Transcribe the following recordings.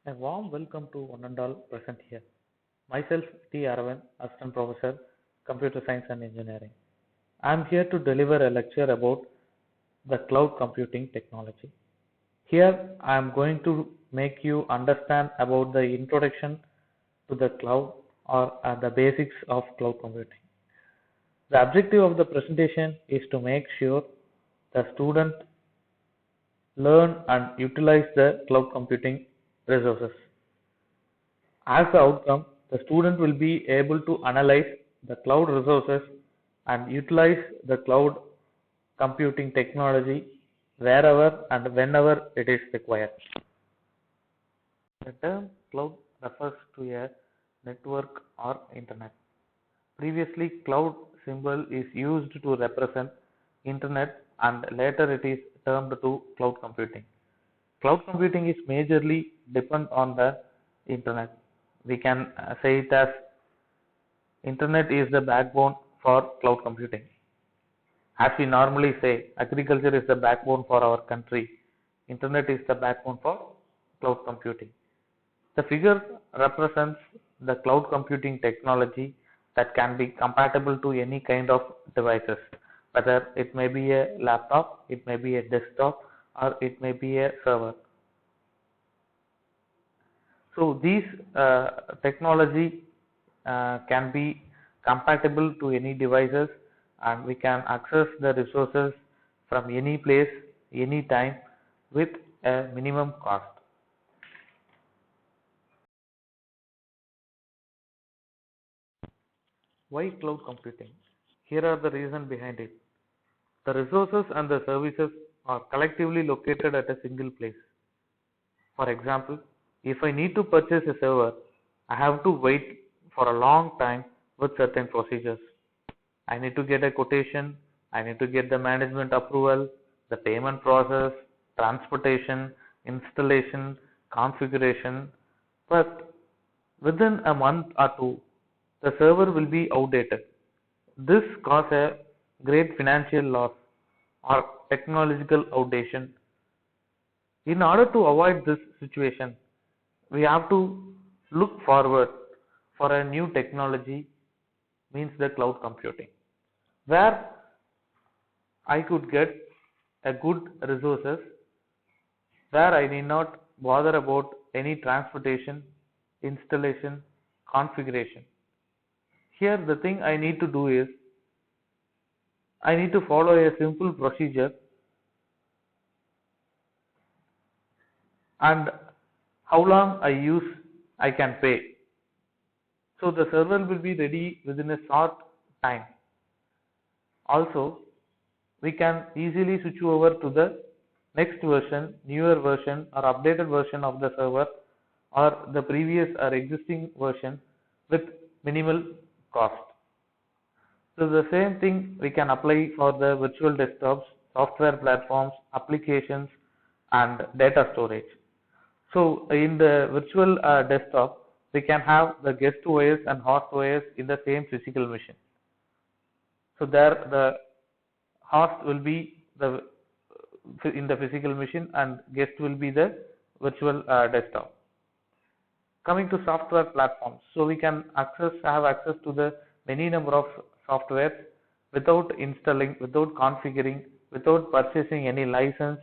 A warm welcome to one and all present here. Myself, T. Aravind, Assistant Professor, Computer Science and Engineering. I am here to deliver a lecture about the cloud computing technology. Here, I am going to make you understand about the introduction to the cloud or the basics of cloud computing. The objective of the presentation is to make sure the student learn and utilize the cloud computing resources. As the outcome, the student will be able to analyze the cloud resources and utilize the cloud computing technology wherever and whenever it is required. The term cloud refers to a network or internet. Previously, cloud symbol is used to represent internet and later it is termed to cloud computing. Cloud computing is majorly depend on the internet. We can say it as internet is the backbone for cloud computing. As we normally say, agriculture is the backbone for our country. Internet is the backbone for cloud computing. The figure represents the cloud computing technology that can be compatible to any kind of devices, whether it may be a laptop, it may be a desktop, or it may be a server. So these technology can be compatible to any devices and we can access the resources from any place, any time with a minimum cost. Why cloud computing? Here are the reasons behind it. The resources and the services are collectively located at a single place. For example, if I need to purchase a server, I have to wait for a long time with certain procedures. I need to get a quotation, I need to get the management approval, the payment process, transportation, installation, configuration, but within a month or two, the server will be outdated. This causes a great financial loss or technological outdated. In order to avoid this situation, we have to look forward for a new technology, means the cloud computing, where I could get a good resources, where I need not bother about any transportation, installation, configuration. Here the thing I need to do is I need to follow a simple procedure and how long I use I can pay. So the server will be ready within a short time. Also, we can easily switch over to the next version, newer version or updated version of the server or the previous or existing version with minimal cost. So the same thing we can apply for the virtual desktops, software platforms, applications and data storage. So in the virtual desktop, we can have the guest OS and host OS in the same physical machine. So there the host will be in the physical machine and guest will be the virtual desktop. Coming to software platforms, so we can have access to the many number of softwares without installing, without configuring, without purchasing any license.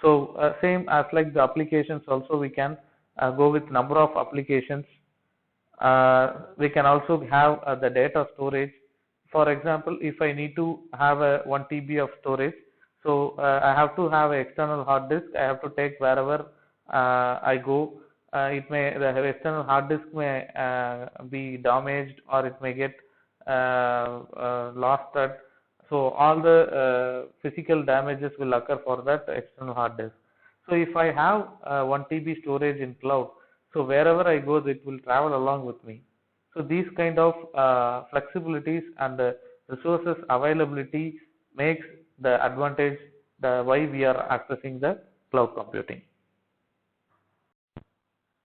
So same as like the applications also we can go with number of applications. We can also have the data storage. For example, if I need to have a 1 TB of storage, so I have to have an external hard disk. I have to take wherever I go. The external hard disk may be damaged or it may get lost. So all the physical damages will occur for that external hard disk. So if I have 1 TB storage in cloud, so wherever I go, it will travel along with me. So these kind of flexibilities and resources availability makes the advantage why we are accessing the cloud computing.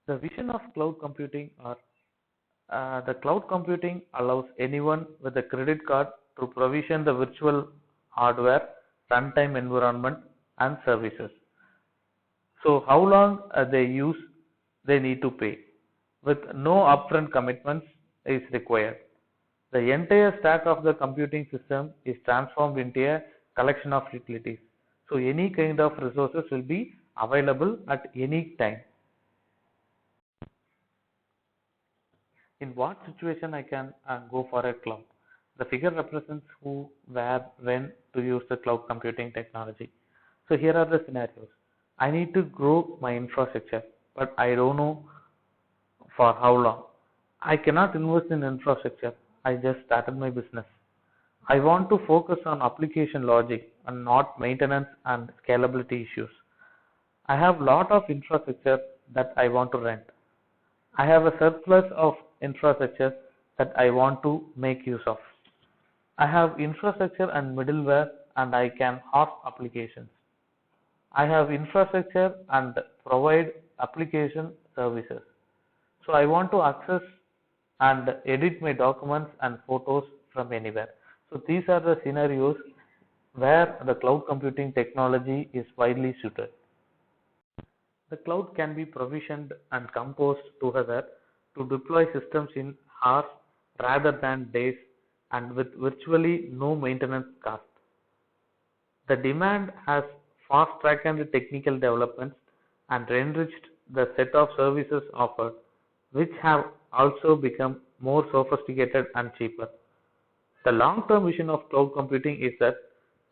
The vision of cloud computing are the cloud computing allows anyone with a credit card to provision the virtual hardware, runtime environment and services. So how long they use they need to pay, with no upfront commitments is required. The entire stack of the computing system is transformed into a collection of utilities. So any kind of resources will be available at any time. In what situation I can go for a cloud? The figure represents who, where, when to use the cloud computing technology. So here are the scenarios. I need to grow my infrastructure, but I don't know for how long. I cannot invest in infrastructure. I just started my business. I want to focus on application logic and not maintenance and scalability issues. I have lot of infrastructure that I want to rent. I have a surplus of infrastructure that I want to make use of. I have infrastructure and middleware and I can host applications. I have infrastructure and provide application services. So I want to access and edit my documents and photos from anywhere. So these are the scenarios where the cloud computing technology is widely suited. The cloud can be provisioned and composed together to deploy systems in hours rather than days and with virtually no maintenance cost. The demand has fast-tracked technical developments and enriched the set of services offered, which have also become more sophisticated and cheaper. The long-term vision of cloud computing is that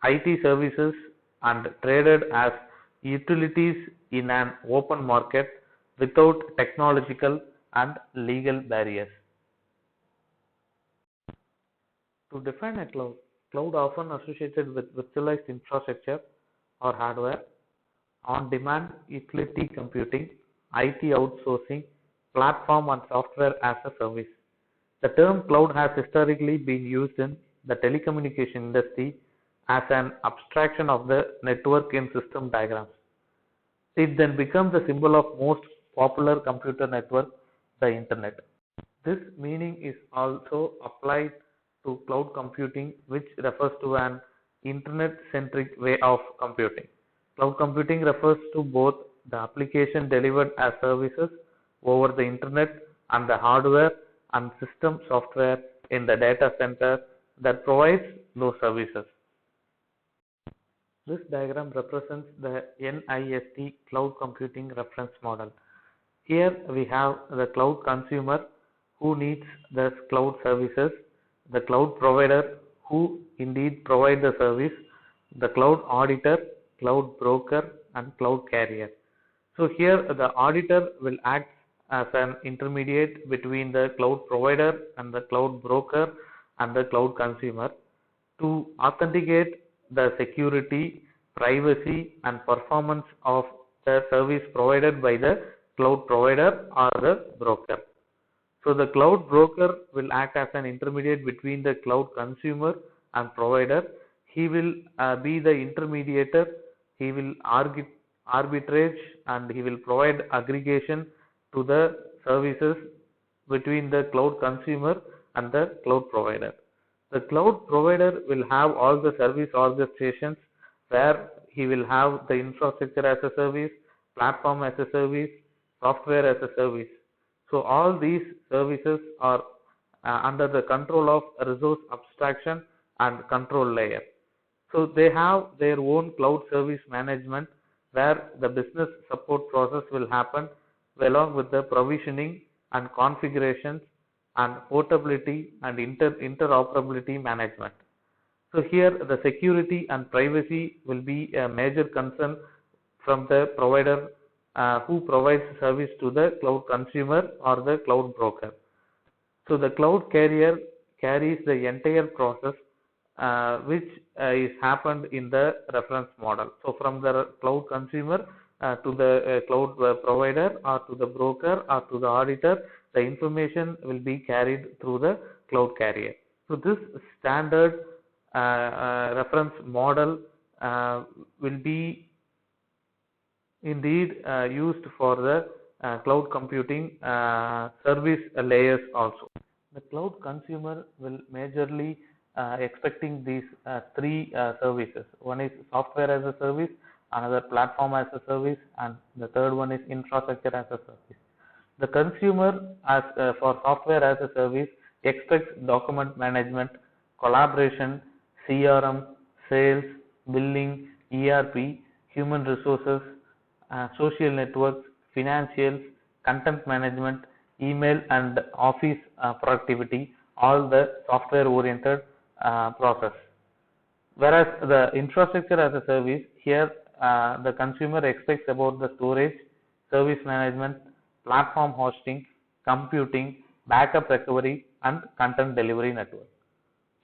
IT services and traded as utilities in an open market without technological and legal barriers. To define a cloud, cloud often associated with virtualized infrastructure or hardware, on-demand utility computing, IT outsourcing, platform and software as a service. The term cloud has historically been used in the telecommunication industry as an abstraction of the network in system diagrams. It then becomes the symbol of most popular computer network, the Internet. This meaning is also applied to cloud computing, which refers to an Internet-centric way of computing. Cloud computing refers to both the application delivered as services over the Internet and the hardware and system software in the data center that provides those services. This diagram represents the NIST cloud computing reference model. Here we have the cloud consumer who needs the cloud services, the cloud provider who indeed provide the service, the cloud auditor, cloud broker and cloud carrier. So here the auditor will act as an intermediate between the cloud provider and the cloud broker and the cloud consumer to authenticate the security, privacy and performance of the service provided by the cloud provider or the broker. So the cloud broker will act as an intermediate between the cloud consumer and provider. He will be the intermediator. He will arbitrage and he will provide aggregation to the services between the cloud consumer and the cloud provider. The cloud provider will have all the service orchestrations where he will have the infrastructure as a service, platform as a service, software as a service. So all these services are under the control of resource abstraction and control layer. So they have their own cloud service management where the business support process will happen along with the provisioning and configurations and portability and interoperability management. So here the security and privacy will be a major concern from the provider who provides service to the cloud consumer or the cloud broker. So the cloud carrier carries the entire process which is happened in the reference model. So from the cloud consumer to the cloud provider or to the broker or to the auditor, the information will be carried through the cloud carrier. So this standard reference model will be indeed used for the cloud computing service layers also. The cloud consumer will majorly expecting these three services. One is software as a service, another platform as a service, and the third one is infrastructure as a service. The consumer for software as a service expects document management, collaboration, CRM, sales, billing, ERP, human resources, social networks, financials, content management, email and office productivity, all the software oriented process. Whereas the infrastructure as a service, here the consumer expects about the storage, service management, platform hosting, computing, backup recovery and content delivery network.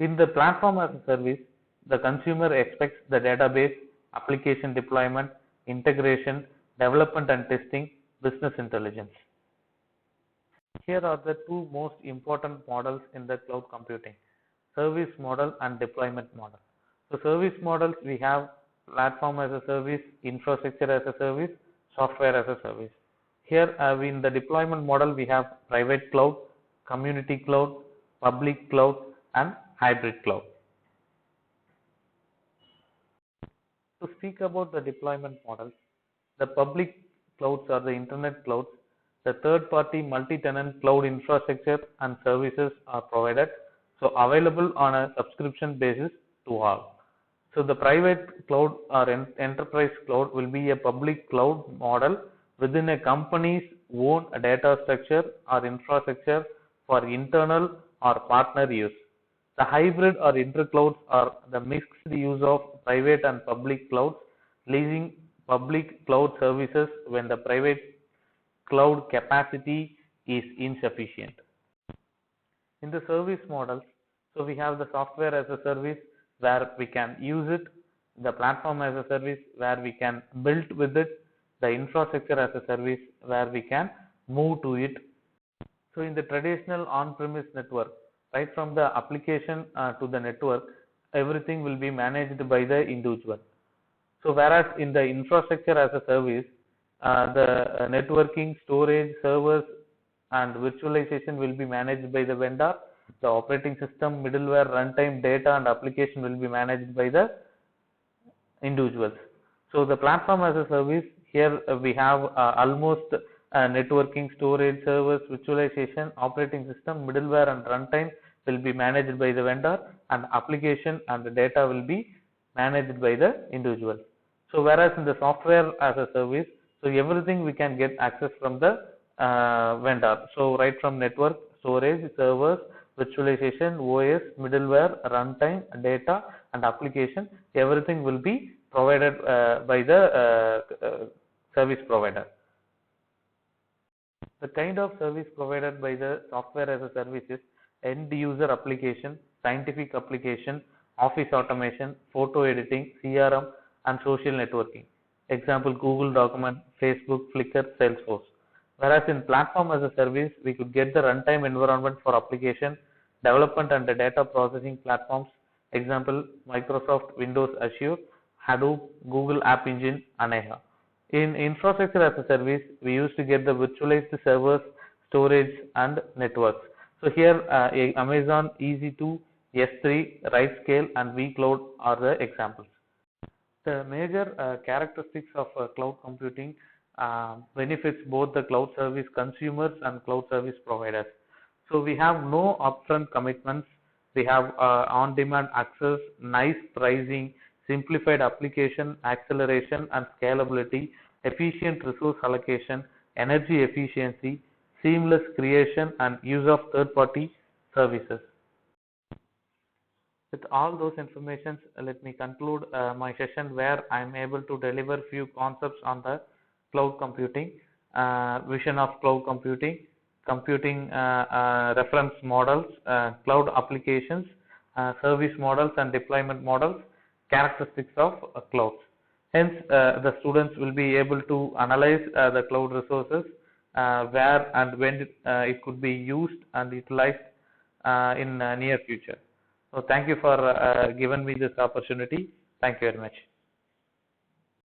In the platform as a service, the consumer expects the database, application deployment, integration, development and testing, business intelligence. Here are the two most important models in the cloud computing: service model and deployment model. So service models, we have platform as a service, infrastructure as a service, software as a service. Here in the deployment model, we have private cloud, community cloud, public cloud and hybrid cloud. To speak about the deployment models, the public clouds are the internet clouds. The third-party multi-tenant cloud infrastructure and services are provided, so available on a subscription basis to all. So the private cloud or enterprise cloud will be a public cloud model within a company's own data structure or infrastructure for internal or partner use. The hybrid or interclouds are the mixed use of private and public clouds, leasing public cloud services when the private cloud capacity is insufficient. In the service models, so we have the software as a service where we can use it, the platform as a service where we can build with it, the infrastructure as a service where we can move to it. So in the traditional on-premise network, right from the application to the network, everything will be managed by the individual. So whereas in the infrastructure as a service, the networking, storage, servers and virtualization will be managed by the vendor. The operating system, middleware, runtime, data and application will be managed by the individuals. So the platform as a service, here we have almost networking, storage, servers, virtualization, operating system, middleware and runtime will be managed by the vendor, and application and the data will be managed by the individual. So whereas in the software as a service, so everything we can get access from the vendor. So right from network, storage, servers, virtualization, OS, middleware, runtime, data and application, everything will be provided by the service provider. The kind of service provided by the software as a service is end user application, scientific application, office automation, photo editing, CRM and social networking. Example: Google Document, Facebook, Flickr, Salesforce. Whereas in platform as a service, we could get the runtime environment for application, development and the data processing platforms. Example: Microsoft Windows Azure, Hadoop, Google App Engine, Aneha. In infrastructure as a service, we used to get the virtualized servers, storage and networks. So here Amazon EC2, S3, RightScale and vCloud are the examples. The major characteristics of cloud computing benefits both the cloud service consumers and cloud service providers. So we have no upfront commitments, we have on-demand access, nice pricing, simplified application acceleration and scalability, efficient resource allocation, energy efficiency, seamless creation and use of third-party services. With all those informations, let me conclude my session where I am able to deliver few concepts on the cloud computing, vision of cloud computing, computing reference models, cloud applications, service models and deployment models, characteristics of clouds. Hence, the students will be able to analyze the cloud resources, where and when it could be used and utilized in near future. So thank you for giving me this opportunity. Thank you very much.